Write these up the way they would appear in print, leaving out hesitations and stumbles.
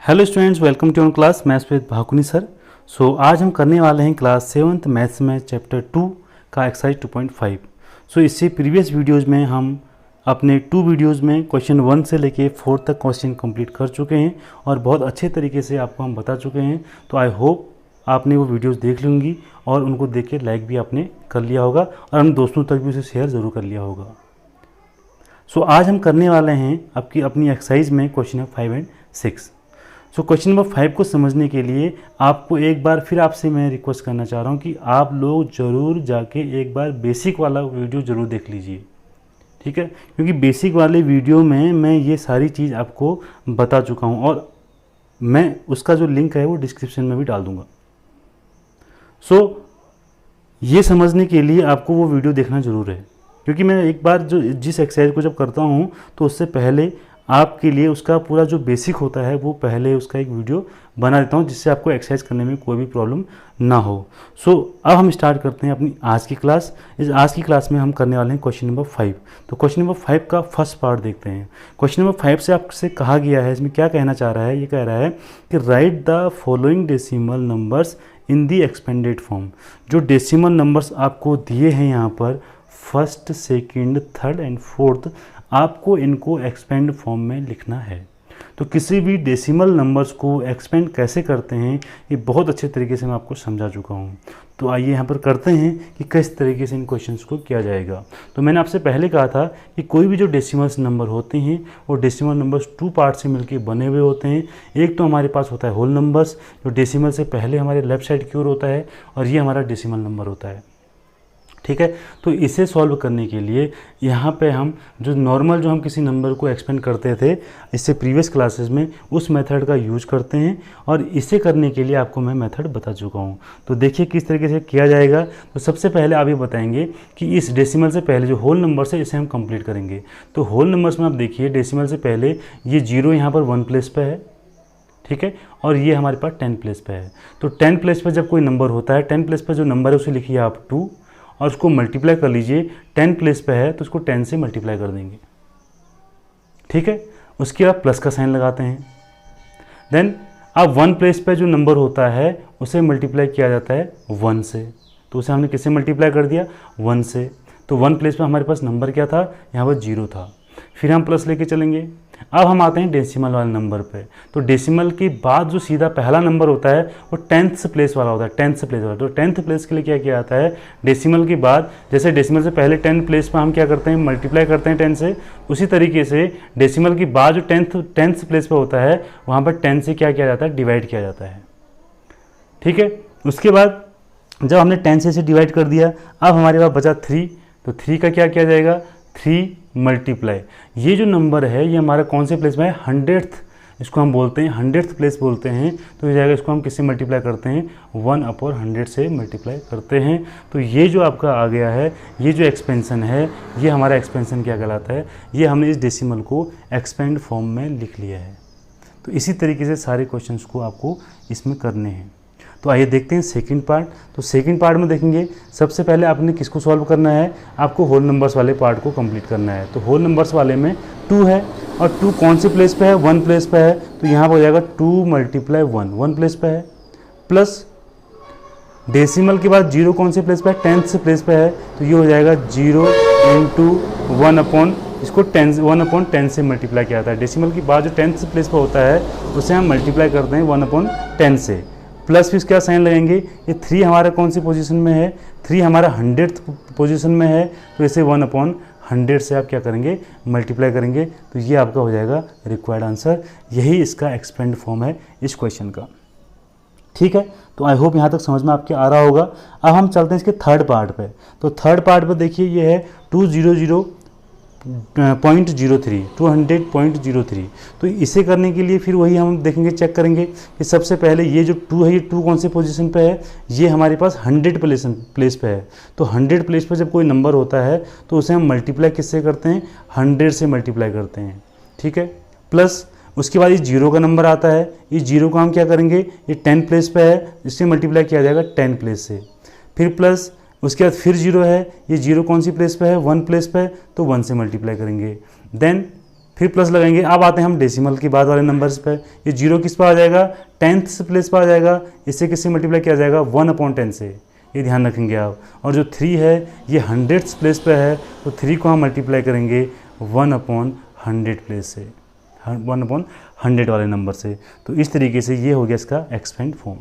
Hello students, welcome to on class maths with Bhakuni sir. आज हम करने वाले हैं क्लास 7th मैथ्स में चैप्टर 2 का एक्सरसाइज 2.5। इससे प्रीवियस वीडियोस में हम अपने 2 वीडियोस में क्वेश्चन 1 से लेके 4 तक क्वेश्चन कंप्लीट कर चुके हैं और बहुत अच्छे तरीके से आपको हम बता चुके हैं। तो आई होप आपने वो वीडियोस देख लूँगी और उनको देख के लाइक भी आपने कर लिया होगा और हम दोस्तों तक भी उसे शेयर ज़रूर कर लिया होगा। आज हम करने वाले हैं अपनी एक्सरसाइज में क्वेश्चन नंबर 5 और 6। क्वेश्चन नंबर 5 को समझने के लिए आपको एक बार फिर आपसे मैं रिक्वेस्ट करना चाह रहा हूँ कि आप लोग ज़रूर जाके एक बार बेसिक वाला वीडियो ज़रूर देख लीजिए, ठीक है। क्योंकि बेसिक वाले वीडियो में मैं ये सारी चीज़ आपको बता चुका हूँ और मैं उसका जो लिंक है वो डिस्क्रिप्शन में भी डाल दूँगा। ये समझने के लिए आपको वो वीडियो देखना ज़रूर है, क्योंकि मैं एक बार जिस एक्सरसाइज को जब करता हूँ तो उससे पहले आपके लिए उसका पूरा जो बेसिक होता है वो पहले उसका एक वीडियो बना देता हूँ, जिससे आपको एक्सरसाइज करने में कोई भी प्रॉब्लम ना हो। अब हम स्टार्ट करते हैं अपनी आज की क्लास। आज की क्लास में हम करने वाले हैं क्वेश्चन नंबर 5। तो क्वेश्चन नंबर 5 का फर्स्ट पार्ट देखते हैं। क्वेश्चन नंबर 5 से आपसे कहा गया है, इसमें क्या कहना चाह रहा है, ये कह रहा है कि right the following decimal numbers in the expanded form. जो डेसिमल नंबर्स आपको दिए हैं यहाँ पर first, second, third and fourth, आपको इनको एक्सपेंड फॉर्म में लिखना है। तो किसी भी डेसिमल नंबर्स को एक्सपेंड कैसे करते हैं ये बहुत अच्छे तरीके से मैं आपको समझा चुका हूँ। तो आइए यहाँ पर करते हैं कि किस तरीके से इन क्वेश्चंस को किया जाएगा। तो मैंने आपसे पहले कहा था कि कोई भी जो डेसिमल्स नंबर होते हैं वो डेसिमल नंबर्स 2 पार्ट से मिलकर बने हुए होते हैं। एक तो हमारे पास होता है होल नंबर्स, जो डेसिमल से पहले हमारे लेफ्ट साइड की ओर होता है, और ये हमारा डेसिमल नंबर होता है, ठीक है। तो इसे सॉल्व करने के लिए यहाँ पे हम जो नॉर्मल जो हम किसी नंबर को एक्सपेंड करते थे इससे प्रीवियस क्लासेस में, उस मेथड का यूज करते हैं और इसे करने के लिए आपको मैं मेथड बता चुका हूँ। तो देखिए किस तरीके से किया जाएगा। तो सबसे पहले आप ये बताएंगे कि इस डेसिमल से पहले जो होल नंबर्स है इसे हम कंप्लीट करेंगे। तो होल नंबर्स में आप देखिए डेसिमल से पहले ये 0 यहाँ पर 1 प्लेस पे है, ठीक है, और ये हमारे पास 10 प्लेस पे है। तो 10 प्लेस पर जब कोई नंबर होता है, 10 प्लेस पर जो नंबर है उसे लिखिए आप 2 और उसको मल्टीप्लाई कर लीजिए। 10 प्लेस पे है तो उसको 10 से मल्टीप्लाई कर देंगे, ठीक है। उसके बाद प्लस का साइन लगाते हैं। देन अब 1 प्लेस पे जो नंबर होता है उसे मल्टीप्लाई किया जाता है 1 से। तो उसे हमने किससे मल्टीप्लाई कर दिया? 1 से। तो 1 प्लेस पे हमारे पास नंबर क्या था? यहाँ पर 0 था। फिर हम प्लस लेके चलेंगे। अब हम आते हैं डेसिमल वाले नंबर पे। तो डेसिमल के बाद जो सीधा पहला नंबर होता है वो 10th प्लेस वाला होता है, 10th प्लेस वाला। तो 10th प्लेस के लिए क्या किया जाता है? डेसिमल के बाद जैसे डेसिमल से पहले 10 प्लेस पर हम क्या करते हैं? मल्टीप्लाई करते हैं 10 से। उसी तरीके से डेसिमल के बाद जो 10th प्लेस पर होता है वहाँ पर 10 से क्या किया जाता है? डिवाइड किया जाता है, ठीक है। उसके बाद जब हमने 10 से इसे डिवाइड कर दिया, अब हमारे पास बचा 3। तो 3 का क्या किया जाएगा? 3 मल्टीप्लाई, ये जो नंबर है ये हमारा कौन से प्लेस में है? 100th, इसको हम बोलते हैं 100th प्लेस बोलते हैं। तो ये जाएगा, इसको हम किससे मल्टीप्लाई करते हैं? 1/100 से मल्टीप्लाई करते हैं। तो ये जो आपका आ गया है, ये जो एक्सपेंशन है, ये हमारा एक्सपेंशन क्या कहलाता है? ये हमने इस डेसिमल को एक्सपेंड फॉर्म में लिख लिया है। तो इसी तरीके से सारे क्वेश्चंस को आपको इसमें करने हैं। तो आइए देखते हैं सेकंड पार्ट। तो सेकंड पार्ट में देखेंगे, सबसे पहले आपने किसको सॉल्व करना है? आपको होल नंबर्स वाले पार्ट को कंप्लीट करना है। तो होल नंबर्स वाले में 2 है, और 2 कौन से प्लेस पे है? 1 प्लेस पे है। तो यहाँ पर हो जाएगा 2 मल्टीप्लाई 1 प्लेस पे है, प्लस डेसिमल के बाद 0 कौन से प्लेस पे है? 10th प्लेस पे है। तो ये हो जाएगा 0 इंटू 1/10 से मल्टीप्लाई किया जाता है। डेसिमल के बाद जो 10th प्लेस पर होता है उसे हम मल्टीप्लाई करते हैं 1/10 से। प्लस फिर क्या साइन लगेंगे? ये 3 हमारा कौन सी पोजीशन में है? 3 हमारा 100th पोजीशन में है। तो इसे 1/100 से आप क्या करेंगे? मल्टीप्लाई करेंगे। तो ये आपका हो जाएगा रिक्वायर्ड आंसर। यही इसका एक्सपेंड फॉर्म है इस क्वेश्चन का, ठीक है। तो आई होप यहाँ तक समझ में आपके आ रहा होगा। अब हम चलते हैं इसके थर्ड पार्ट पे। तो थर्ड पार्ट पे देखिए ये है 200.03। तो इसे करने के लिए फिर वही हम देखेंगे, चेक करेंगे कि सबसे पहले ये जो 2 है, ये 2 कौन से पोजीशन पे है? ये हमारे पास 100 प्लेस पे है। तो 100 प्लेस पे जब कोई नंबर होता है तो उसे हम मल्टीप्लाई किससे करते हैं? 100 से मल्टीप्लाई करते हैं, ठीक है। प्लस उसके बाद ये 0 का नंबर आता है। ये 0 को हम क्या करेंगे? ये 10 प्लेस पे है, इससे मल्टीप्लाई किया जाएगा 10 प्लेस से। फिर प्लस उसके बाद फिर 0 है, ये 0 कौन सी प्लेस पे है? 1 प्लेस पे है, तो 1 से मल्टीप्लाई करेंगे। देन फिर प्लस लगाएंगे। अब आते हैं हम डेसिमल की बाद वाले नंबर्स पे। ये 0 किस पर आ जाएगा, 10th प्लेस पर आ जाएगा। इससे किससे मल्टीप्लाई किया जाएगा, 1/10 से, ये ध्यान रखेंगे आप। और जो 3 है ये 100th प्लेस पे है, तो 3 को हम मल्टीप्लाई करेंगे 1/100 प्लेस से, 1/100 वाले नंबर से। तो इस तरीके से ये हो गया इसका expand form.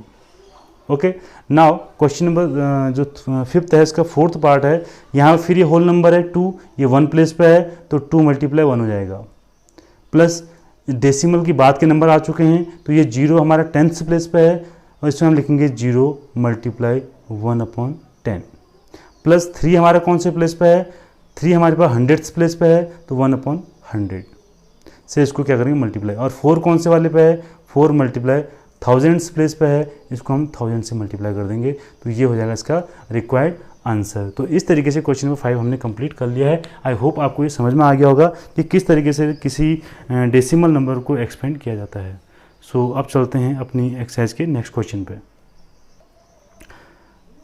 Okay, now question number जो 5th है, इसका 4th पार्ट है। यहाँ फिर ये होल नंबर है 2, ये 1 प्लेस पे है, तो 2 × 1 हो जाएगा। प्लस डेसिमल की बाद के नंबर आ चुके हैं, तो ये 0 हमारा 10th प्लेस पे है, और इसमें हम लिखेंगे 0 × 1/10। प्लस 3 हमारा कौन से प्लेस पे है, 3 हमारे पास 100th प्लेस पे है, तो 1/100 से इसको क्या करेंगे, मल्टीप्लाई। और 4 कौन से वाले पे है, 4 × 1000th प्लेस पे है, इसको हम 1000 से मल्टीप्लाई कर देंगे। तो ये हो जाएगा इसका रिक्वायर्ड आंसर। तो इस तरीके से क्वेश्चन नंबर 5 हमने कंप्लीट कर लिया है। आई होप आपको ये समझ में आ गया होगा कि किस तरीके से किसी डेसिमल नंबर को एक्सपेंड किया जाता है। सो अब चलते हैं अपनी एक्सरसाइज के नेक्स्ट क्वेश्चन पे।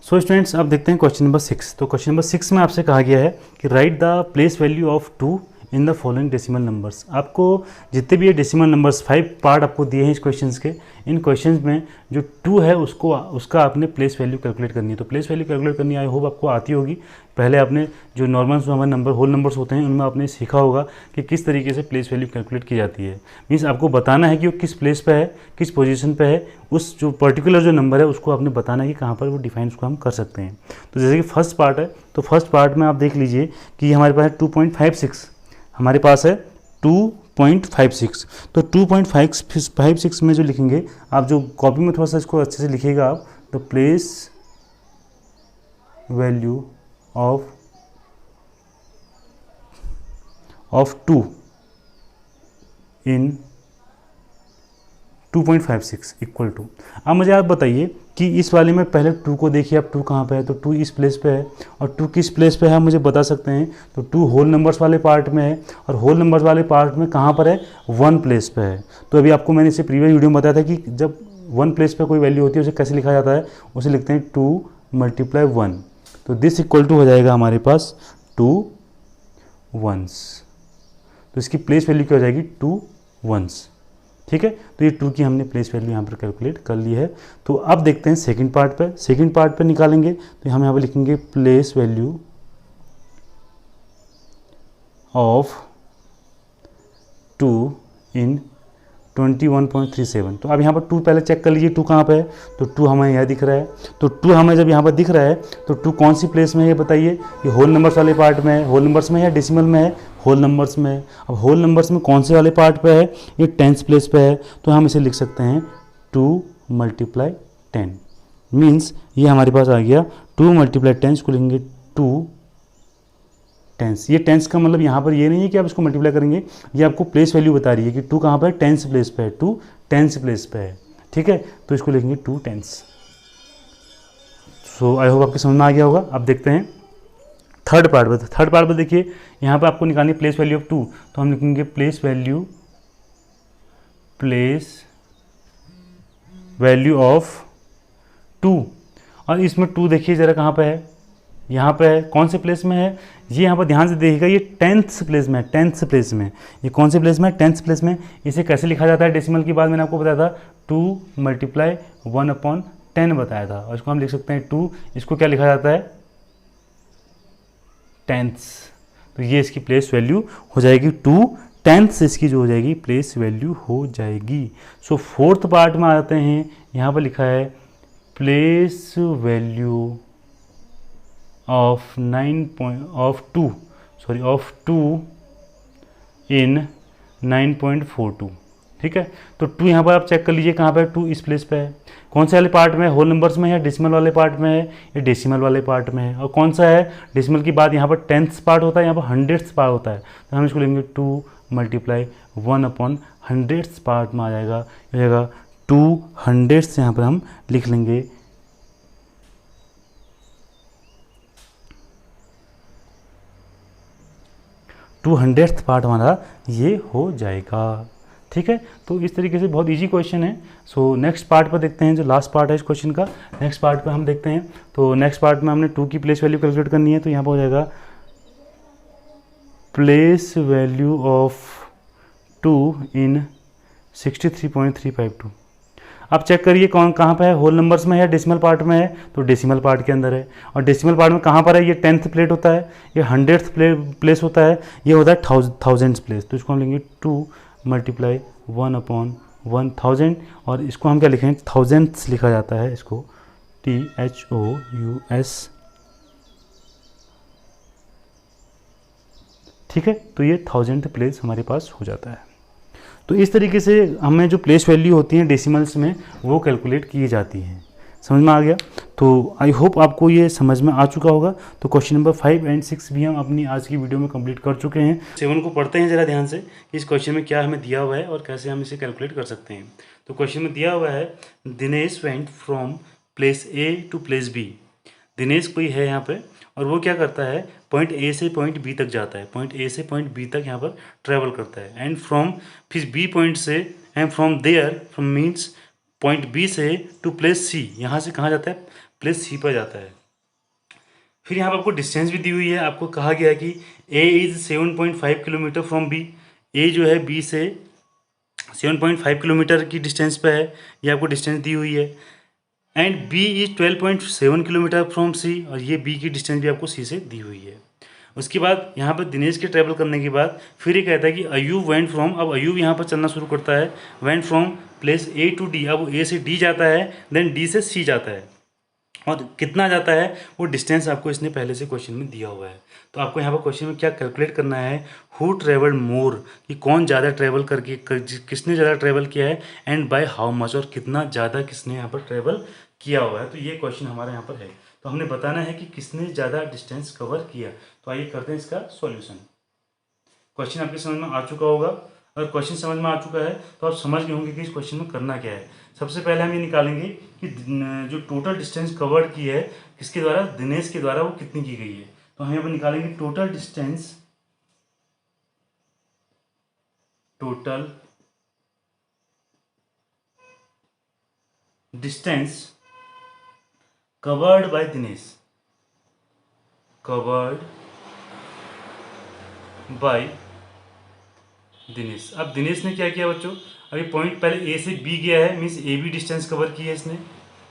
सो स्टूडेंट्स, अब देखते हैं क्वेश्चन नंबर 6। तो क्वेश्चन नंबर 6 में आपसे कहा गया है कि right the place value of 2 in the following decimal numbers. आपको जितने भी ये डेसिमल नंबर्स 5 पार्ट आपको दिए हैं इस क्वेश्चंस के, इन क्वेश्चंस में जो 2 है उसका आपने प्लेस वैल्यू कैलकुलेट करनी है। तो प्लेस वैल्यू कैलकुलेट करनी आई होप आपको आती होगी। पहले आपने जो नॉर्मल हमारे नंबर होल नंबर्स होते हैं उनमें आपने सीखा होगा कि किस तरीके से प्लेस वैल्यू कैलकुलेट की जाती है। मीन्स आपको बताना है कि वो किस प्लेस पे है, किस पोजीशन पे है, उस जो पर्टिकुलर जो नंबर है उसको आपने बताना है कि कहाँ पर वो डिफाइन उसको हम कर सकते हैं। तो जैसे कि फर्स्ट पार्ट है, तो फर्स्ट पार्ट में आप देख लीजिए कि हमारे पास है 2.56, हमारे पास है 2.56। तो 2.56 में जो लिखेंगे आप, जो कॉपी में थोड़ा सा इसको अच्छे से लिखिएगा आप, the place value of 2 in 2.56 equal to. अब मुझे आप बताइए कि इस वाले में पहले 2 को देखिए आप, 2 कहाँ पे है, तो 2 इस प्लेस पे है, और 2 किस प्लेस पे है हम मुझे बता सकते हैं। तो 2 होल नंबर्स वाले पार्ट में है, और होल नंबर्स वाले पार्ट में कहाँ पर है, 1 प्लेस पे है। तो अभी आपको मैंने इसे प्रीवियस वीडियो में बताया था कि जब 1 प्लेस पे कोई वैल्यू होती है उसे कैसे लिखा जाता है, उसे लिखते हैं 2 × 1। तो दिस इक्वल टू हो जाएगा हमारे पास 2 1s। तो इसकी प्लेस वैल्यू क्या हो जाएगी, 2 1s। ठीक है, तो ये 2 की हमने प्लेस वैल्यू यहाँ पर कैलकुलेट कर ली है। तो अब देखते हैं सेकंड पार्ट पे। सेकंड पार्ट पे निकालेंगे तो हम यहाँ पे लिखेंगे प्लेस वैल्यू ऑफ 2 इन 21.37। तो अब यहाँ पर 2 पहले चेक कर लीजिए, 2 कहाँ पे है, तो 2 हमें यहाँ दिख रहा है। तो 2 हमें जब यहाँ पर दिख रहा है तो 2 कौन सी प्लेस में है ये बताइए। ये होल नंबर्स वाले पार्ट में है, होल नंबर्स में या डेसिमल में है, होल नंबर्स में है। अब होल नंबर्स में कौन से वाले पार्ट पे है, ये 10th प्लेस पे है। तो हम इसे लिख सकते हैं 2 × 10। मीन्स ये हमारे पास आ गया 2 × 10, इसको लिखेंगे 2 10s। ये 10s का मतलब यहाँ पर ये नहीं है कि आप इसको मल्टीप्लाई करेंगे, ये आपको प्लेस वैल्यू बता रही है कि 2 कहाँ पर है, 10th प्लेस पे है, 2 10th प्लेस पे है। ठीक है, तो इसको लिखेंगे 2 10s। सो आई होप आपके समझ में आ गया होगा। अब देखते हैं थर्ड पार्ट पर। थर्ड पार्ट पर देखिए, यहाँ पर आपको निकालनी प्लेस वैल्यू ऑफ 2, तो हम लिखेंगे प्लेस वैल्यू ऑफ 2। और इसमें 2 देखिए ज़रा कहाँ पे है, यहाँ पे है, कौन से प्लेस में है, ये यहाँ पर ध्यान से देखिएगा, ये 10th प्लेस में है, 10th प्लेस में। ये कौन से प्लेस में है, 10th प्लेस में। इसे कैसे लिखा जाता है डेसिमल की बात मैंने आपको बताया था, 2 × 1/10 बताया था। और इसको हम लिख सकते हैं 2, इसको क्या लिखा जाता है, 10ths। तो ये इसकी प्लेस वैल्यू हो जाएगी 2 10ths, इसकी जो हो जाएगी प्लेस वैल्यू हो जाएगी। सो फोर्थ पार्ट में आते हैं, यहाँ पर लिखा है प्लेस वैल्यू ऑफ 2 इन 9.42। ठीक है, तो 2 यहाँ पर आप चेक कर लीजिए कहाँ पर है, 2 इस प्लेस पे है। कौन से वाले पार्ट में है, होल नंबर्स में है, डेसिमल वाले पार्ट में है, या डेसिमल वाले पार्ट में है। और कौन सा है, डेसिमल की बात यहाँ पर 10th पार्ट होता है, यहाँ पर 100th पार्ट होता है। तो हम इसको लेंगे 2 × 1/100th पार्ट में आ जाएगा 200 यहाँ पर हम लिख लेंगे 200th पार्ट हमारा ये हो जाएगा। ठीक है, तो इस तरीके से बहुत इजी क्वेश्चन है। सो नेक्स्ट पार्ट पर देखते हैं, जो लास्ट पार्ट है इस क्वेश्चन का, नेक्स्ट पार्ट पर हम देखते हैं। तो नेक्स्ट पार्ट में हमने 2 की प्लेस वैल्यू कैलकुलेट करनी है। तो यहाँ पर हो जाएगा प्लेस वैल्यू ऑफ 2 इन 63.352। आप चेक करिए कौन कहाँ पे है, होल नंबर्स में है, डेसिमल पार्ट में है, तो डेसिमल पार्ट के अंदर है। और डेसिमल पार्ट में कहाँ पर है, ये 10th प्लेस होता है, ये 100th प्लेस होता है, ये होता है 1000th प्लेस। तो इसको हम लेंगे 2 × 1/1000, और इसको हम क्या लिखेंगे, थाउजेंड्स लिखा जाता है इसको, THOUS। ठीक है, तो ये 1000th प्लेस हमारे पास हो जाता है। तो इस तरीके से हमें जो प्लेस वैल्यू होती हैं डेसिमल्स में वो कैलकुलेट की जाती हैं। समझ में आ गया? तो आई होप आपको ये समझ में आ चुका होगा। तो क्वेश्चन नंबर 5 और 6 भी हम अपनी आज की वीडियो में कंप्लीट कर चुके हैं। 7 को पढ़ते हैं ज़रा ध्यान से कि इस क्वेश्चन में क्या हमें दिया हुआ है और कैसे हम इसे कैलकुलेट कर सकते हैं। तो क्वेश्चन में दिया हुआ है, Dinesh went from place A to place B. Dinesh कोई है यहाँ पे और वो क्या करता है, पॉइंट ए से पॉइंट बी तक जाता है, पॉइंट ए से पॉइंट बी तक यहाँ पर ट्रैवल करता है। एंड फ्रॉम, फिर बी पॉइंट से, and from there, from means point B से टू प्लेस सी, यहाँ से कहाँ जाता है, प्लेस सी पर जाता है। फिर यहाँ पर आपको डिस्टेंस भी दी हुई है, आपको कहा गया है कि A is 7.5 kilometre from B. A जो है बी से 7.5 किलोमीटर की डिस्टेंस पे है, ये आपको डिस्टेंस दी हुई है। And B is 12.7 kilometre from C, और ये बी की डिस्टेंस भी आपको सी से दी हुई है। उसके बाद यहाँ पर दिनेश के ट्रैवल करने के बाद फिर ये कहता है कि अयूब वेंट फ्रॉम, अब अयूब यहाँ पर चलना शुरू करता है, went from place A to D, अब वो ए से डी जाता है, देन डी से सी जाता है, और कितना जाता है वो डिस्टेंस आपको इसने पहले से क्वेश्चन में दिया हुआ है। तो आपको यहाँ पर क्वेश्चन में क्या कैलकुलेट करना है, हु ट्रेवल्ड मोर, कि कौन ज़्यादा ट्रैवल करके, किसने ज़्यादा ट्रैवल किया है, एंड बाय हाउ मच, और कितना ज़्यादा किसने यहाँ पर ट्रैवल किया हुआ है। तो ये क्वेश्चन हमारे यहाँ पर है, तो हमने बताना है कि किसने ज़्यादा डिस्टेंस कवर किया। तो आइए करते हैं इसका सॉल्यूशन। क्वेश्चन आपके समझ में आ चुका होगा, अगर क्वेश्चन समझ में आ चुका है तो आप समझ गए होंगे कि इस क्वेश्चन में करना क्या है। सबसे पहले हम ये निकालेंगे कि जो टोटल डिस्टेंस कवर्ड की है किसके द्वारा, दिनेश के द्वारा, वो कितनी की गई है। तो हम यहाँ पर निकालेंगे total distance covered by Dinesh, covered by Dinesh. अब दिनेश ने क्या किया बच्चों, अभी पॉइंट पहले ए से बी गया है, means A B distance cover की है इसने।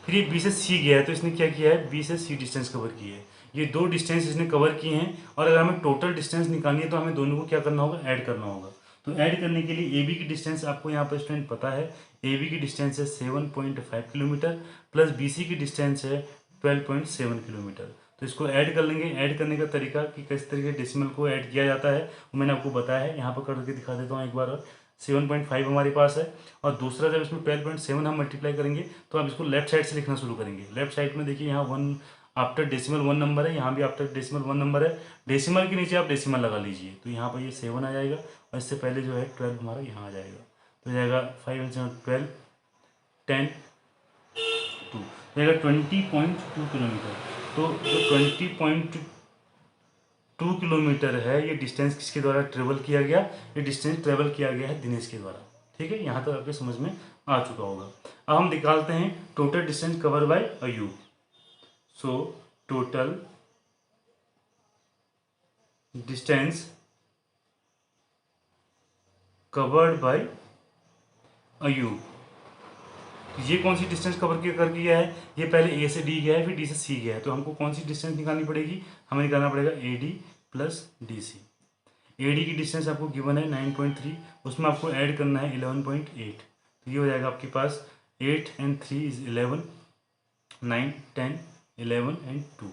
फिर ये बी से सी गया है, तो इसने क्या किया है, बी से सी डिस्टेंस कवर की है। ये दो डिस्टेंस इसने कवर किए हैं, और अगर हमें टोटल डिस्टेंस निकालनी है तो हमें दोनों को क्या करना होगा, ऐड करना होगा। तो ऐड करने के लिए ए बी की डिस्टेंस आपको यहाँ पर स्टूडेंट पता है, ए बी की डिस्टेंस है 7.5 किलोमीटर, प्लस बी सी की डिस्टेंस है 12.7 किलोमीटर। तो इसको ऐड कर लेंगे। ऐड करने का तरीका कि किस तरीके डेसिमल को ऐड किया जाता है वो मैंने आपको बताया है, यहाँ पर करके दिखा देता हूँ एक बार और। 7.5 हमारे पास है, और दूसरा जब इसमें 12.7 हम मल्टीप्लाई करेंगे तो आप इसको लेफ्ट साइड से लिखना शुरू करेंगे। लेफ्ट साइड में देखिए यहाँ 1 आफ्टर डेसिमल 1 नंबर है, यहाँ भी आफ्टर डेसिमल 1 नंबर है, डेसिमल के नीचे आप डेसिमल लगा लीजिए, तो यहाँ पर ये 7 आ जाएगा, और इससे पहले जो है 12 हमारा यहाँ आ जाएगा, तो हो जाएगा 5 × 7 12, 10 2 जाएगा 20.2 किलोमीटर। तो जो 20.2 किलोमीटर है ये डिस्टेंस किसके द्वारा ट्रेवल किया गया, ये डिस्टेंस ट्रेवल किया गया है दिनेश के द्वारा। ठीक है, यहाँ तक आपके समझ में आ चुका होगा। अब हम निकालते हैं total distance cover by Ayub. So total distance covered by Ayub, ये कौन सी डिस्टेंस कवर कर किया है, ये पहले ए से डी गया है, फिर डी से सी गया है, तो हमको कौन सी डिस्टेंस निकालनी पड़ेगी, हमें निकालना पड़ेगा A D plus D C. A D की डिस्टेंस आपको गिवन है 9.3, उसमें आपको ऐड करना है 11.8, तो ये हो जाएगा आपके पास 8 and 3 is 11, 9 10 11 and 2,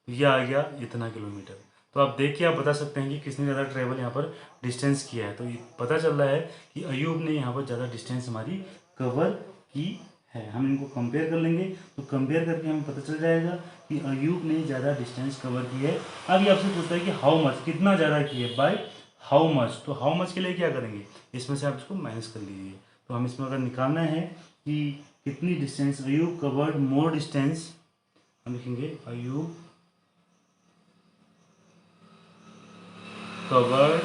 तो ये आ गया इतना किलोमीटर। तो आप देखिए, आप बता सकते हैं कि किसने ज़्यादा ट्रैवल यहाँ पर डिस्टेंस किया है। तो ये पता चल रहा है कि अयूब ने यहाँ पर ज़्यादा डिस्टेंस हमारी कवर की है। हम इनको कंपेयर कर लेंगे, तो कंपेयर करके हमें पता चल जाएगा कि अयूब ने ज़्यादा डिस्टेंस कवर की है। अब ये आपसे पूछता है कि हाउ मच, कितना ज़्यादा की है, बाय हाउ मच। तो हाउ मच के लिए क्या करेंगे, इसमें से आप इसको माइनस कर लीजिए। तो हम इसमें अगर निकालना है कि कितनी डिस्टेंस, अयूब कवर्ड मोर डिस्टेंस, हम लिखेंगे अयूब कवर्ड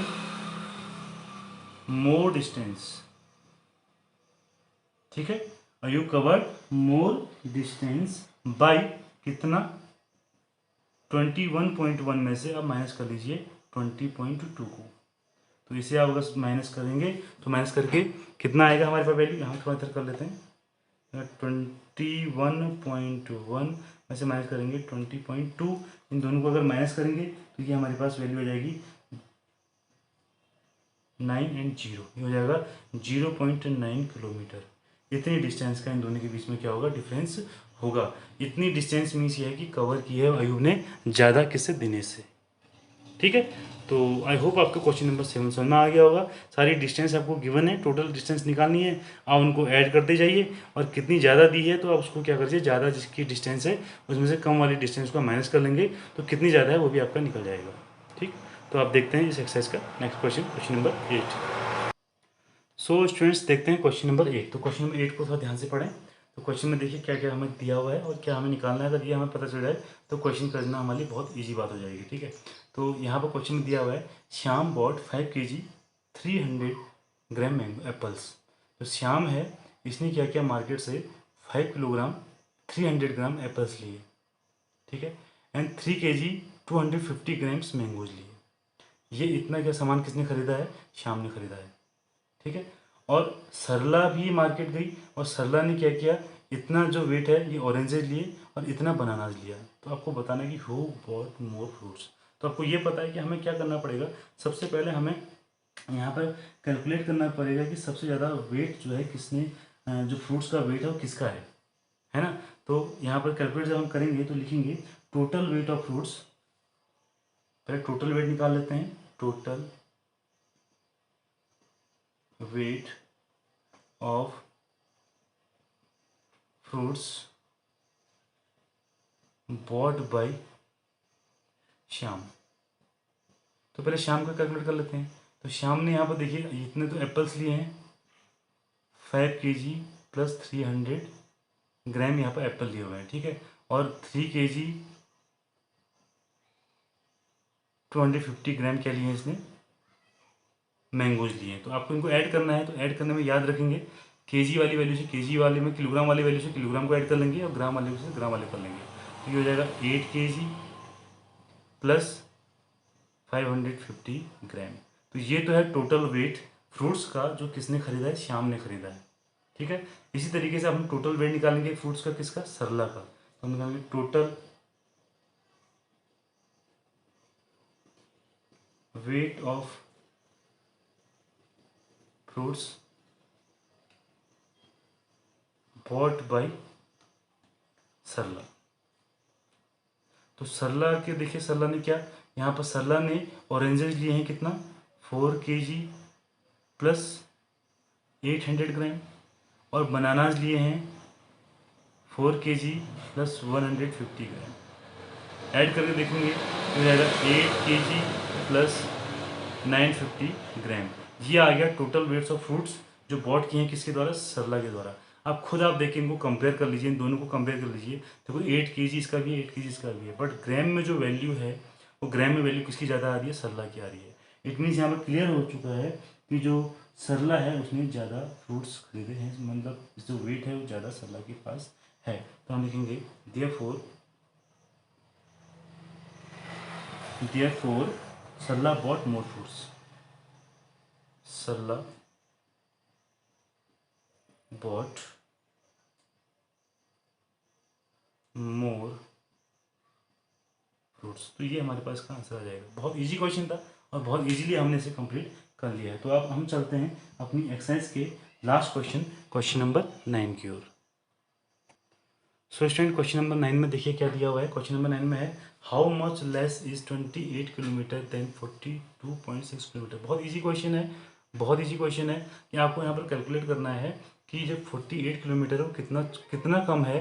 मोर डिस्टेंस। ठीक है, Ayub covered more distance by कितना, 21.1 में से आप माइनस कर लीजिए 20.2 को, तो इसे आप अगर माइनस करेंगे तो माइनस करके कितना आएगा हमारे पास वैल्यू, यहाँ थोड़ा इधर कर लेते हैं, 21.1 में से माइनस करेंगे 20.2, इन दोनों को अगर माइनस करेंगे तो ये हमारे पास वैल्यू आ जाएगी 9 और 0, ये हो जाएगा 0.9 किलोमीटर। इतनी डिस्टेंस का इन दोनों के बीच में क्या होगा, डिफरेंस होगा। इतनी डिस्टेंस मीन्स ये है कि कवर की है अयूब ने ज़्यादा किससे, दिनेश से। ठीक है, तो आई होप आपको क्वेश्चन नंबर 7 समझ में आ गया होगा। सारी डिस्टेंस आपको गिवन है, टोटल डिस्टेंस निकालनी है, आप उनको ऐड करते जाइए और कितनी ज़्यादा दी है तो आप उसको क्या करिए, ज़्यादा जिसकी डिस्टेंस है उसमें से कम वाली डिस्टेंस को माइनस कर लेंगे तो कितनी ज़्यादा है वो भी आपका निकल जाएगा। ठीक, तो आप देखते हैं इस एक्सरसाइज का next question, question number 8। So students देखते हैं क्वेश्चन नंबर 8। तो क्वेश्चन नंबर 8 को थोड़ा ध्यान से पढ़ें। तो क्वेश्चन में देखिए क्या क्या हमें दिया हुआ है और क्या हमें निकालना है। अगर ये हमें पता चल जाए तो क्वेश्चन करना हमारे लिए बहुत ईजी बात हो जाएगी। ठीक है, तो यहाँ पर क्वेश्चन में दिया हुआ है, श्याम बॉट 5 kg 300 ग्राम मैंगो एप्पल्स। तो श्याम है, इसने क्या किया, मार्केट से 5 किलोग्राम 300 ग्राम एप्पल्स लिए। ठीक है, एंड 3 kg 250 ग्राम्स मैंगोज लिए। ये इतना क्या सामान किसने खरीदा है, श्याम ने खरीदा है। ठीक है, और सरला भी मार्केट गई और सरला ने क्या किया, इतना जो वेट है ये ऑरेंजेज लिए और इतना बनानाज लिया। तो आपको बताना है कि हु बॉट मोर फ्रूट्स। तो आपको ये पता है कि हमें क्या करना पड़ेगा, सबसे पहले हमें यहाँ पर कैलकुलेट करना पड़ेगा कि सबसे ज़्यादा वेट जो है किसने, जो फ्रूट्स का वेट है वो किसका है ना। तो यहाँ पर कैलकुलेट जब हम करेंगे तो लिखेंगे टोटल वेट ऑफ फ्रूट्स। पहले टोटल वेट निकाल लेते हैं, total weight of fruits bought bye Shyam. तो पहले श्याम का कैलकुलेट कर लेते हैं। तो श्याम ने यहाँ पर देखिए इतने तो एप्पल्स लिए हैं, 5 kg प्लस 300 ग्राम यहाँ पर एप्पल लिए हुए हैं। ठीक है, और 3 kg 250 ग्राम क्या लिए हैं इसने, मैंगोज लिए हैं। तो आपको इनको ऐड करना है, तो ऐड करने में याद रखेंगे केजी वाली वैल्यू से केजी वाले में, किलोग्राम वाली वैल्यू से किलोग्राम को ऐड कर लेंगे और ग्राम वाले से ग्राम वाले कर लेंगे। तो ये हो जाएगा 8 kg प्लस 550 ग्राम। तो ये तो है टोटल वेट फ्रूट्स का जो किसने खरीदा है, श्याम ने खरीदा है। ठीक है, इसी तरीके से हम टोटल वेट निकालेंगे फ्रूट्स का, किसका, सरला का। तो हम निकालेंगे total weight of fruits bought by Sarla. तो सरला के देखिए, सरला ने क्या, यहाँ पर सरला ने ऑरेंजेस लिए हैं कितना, 4 kg प्लस 800 ग्राम, और बनानाज लिए हैं 4 kg प्लस 150 ग्राम। ऐड करके देखेंगे तो हो जाएगा 8 kg प्लस 950 ग्राम। ये आ गया टोटल वेट्स ऑफ फ्रूट्स जो बॉट किए हैं किसके द्वारा, सरला के द्वारा। आप खुद आप देखिए, इनको कंपेयर कर लीजिए, इन दोनों को कंपेयर कर लीजिए। देखो 8 kg इसका भी है, 8 kg इसका भी है, बट ग्राम में जो वैल्यू है वो ग्राम में वैल्यू किसकी ज़्यादा आ रही है, सरला की आ रही है। इट मीन्स यहाँ पर क्लियर हो चुका है कि जो सरला है उसने ज़्यादा फ्रूट्स खरीदे हैं, मतलब जो वेट है वो ज़्यादा सरला के पास है। तो हम लिखेंगे therefore सरला bought more fruits। सरला bought more fruits। तो ये हमारे पास का आंसर आ जाएगा। बहुत इजी क्वेश्चन था और बहुत इजीली हमने इसे कंप्लीट कर लिया है। तो अब हम चलते हैं अपनी एक्सरसाइज के लास्ट क्वेश्चन, क्वेश्चन नंबर 9 की ओर। सो स्टूडेंट क्वेश्चन नंबर 9 में देखिए क्या दिया हुआ है। क्वेश्चन नंबर 9 में है, how much less is 28 kilometre then 42.6 kilometre. बहुत इजी क्वेश्चन है, बहुत इजी क्वेश्चन है कि आपको यहाँ पर कैलकुलेट करना है कि जब 48 किलोमीटर है वो कितना कम है,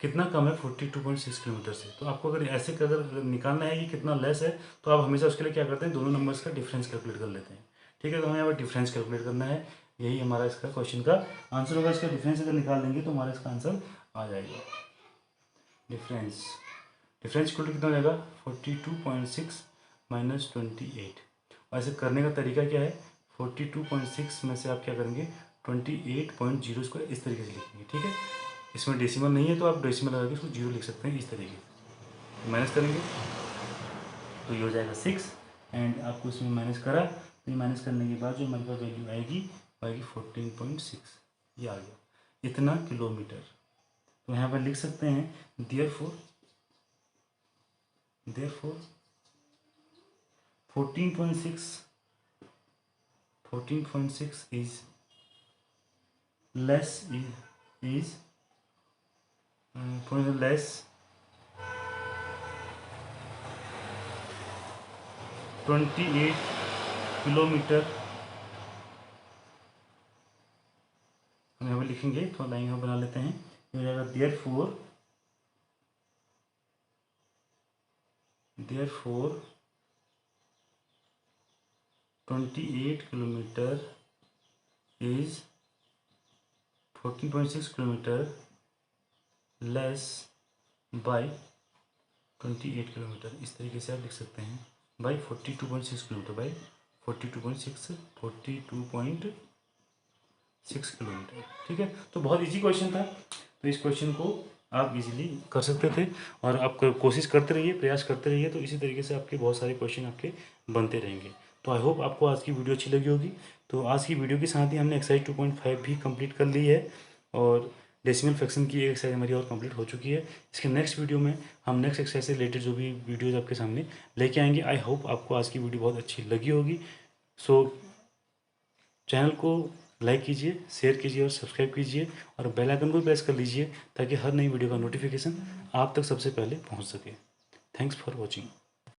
कितना कम है 42.6 किलोमीटर से। तो आपको अगर ऐसे अगर निकालना है कि कितना लेस है तो आप हमेशा उसके लिए क्या करते हैं, दोनों नंबर्स का डिफरेंस कैलकुलेट कर लेते हैं। ठीक है, तो हमें यहाँ पर डिफरेंस कैलकुलेट करना है, यही हमारा इसका क्वेश्चन का आंसर होगा। इसका डिफरेंस अगर निकाल देंगे तो हमारा इसका आंसर आ जाएगा। डिफरेंस इक्वल टू कितना हो जाएगा, 42.6 माइनस 28। और ऐसे करने का तरीका क्या है, 42.6 में से आप क्या करेंगे, 28.0 इसको इस तरीके से लिखेंगे। ठीक है, इसमें डेसिमल नहीं है तो आप डेसिमल लगा के इसको 0 लिख सकते हैं इस तरीके से। माइनस करेंगे तो ये हो जाएगा 6 एंड आपको इसमें माइनस करा तो ये माइनस करने के बाद जो हमारे पास वैल्यू आएगी वो आएगी 14.6, ये आ गया इतना किलोमीटर। तो यहाँ पर लिख सकते हैं देयरफॉर 14.6 is less 28 किलोमीटर। हम यहाँ पर लिखेंगे, तो लाइन यहाँ बना लेते हैं, ये हो जाएगा therefore 28 kilometre is 14.6 kilometre less bye 28 kilometre. इस तरीके से आप लिख सकते हैं, बाई 42.6 किलोमीटर, बाई 42.6 किलोमीटर। ठीक है, तो बहुत इजी क्वेश्चन था। तो इस क्वेश्चन को आप इजीली कर सकते थे, और आप कोशिश करते रहिए, प्रयास करते रहिए, तो इसी तरीके से आपके बहुत सारे क्वेश्चन आपके बनते रहेंगे। तो आई होप आपको आज की वीडियो अच्छी लगी होगी। तो आज की वीडियो के साथ ही हमने एक्सरसाइज 2.5 भी कंप्लीट कर ली है, और डेसिमल फ्रैक्शन की एक एक्सरसाइज हमारी और कंप्लीट हो चुकी है। इसके नेक्स्ट वीडियो में हम नेक्स्ट एक्सरसाइज से रिलेटेड जो भी वीडियोज़ आपके सामने लेके आएंगे। आई होप आपको आज की वीडियो बहुत अच्छी लगी होगी। सो चैनल को लाइक कीजिए, शेयर कीजिए और सब्सक्राइब कीजिए, और बेल आइकन को प्रेस कर लीजिए ताकि हर नई वीडियो का नोटिफिकेशन आप तक सबसे पहले पहुंच सके। Thanks for watching.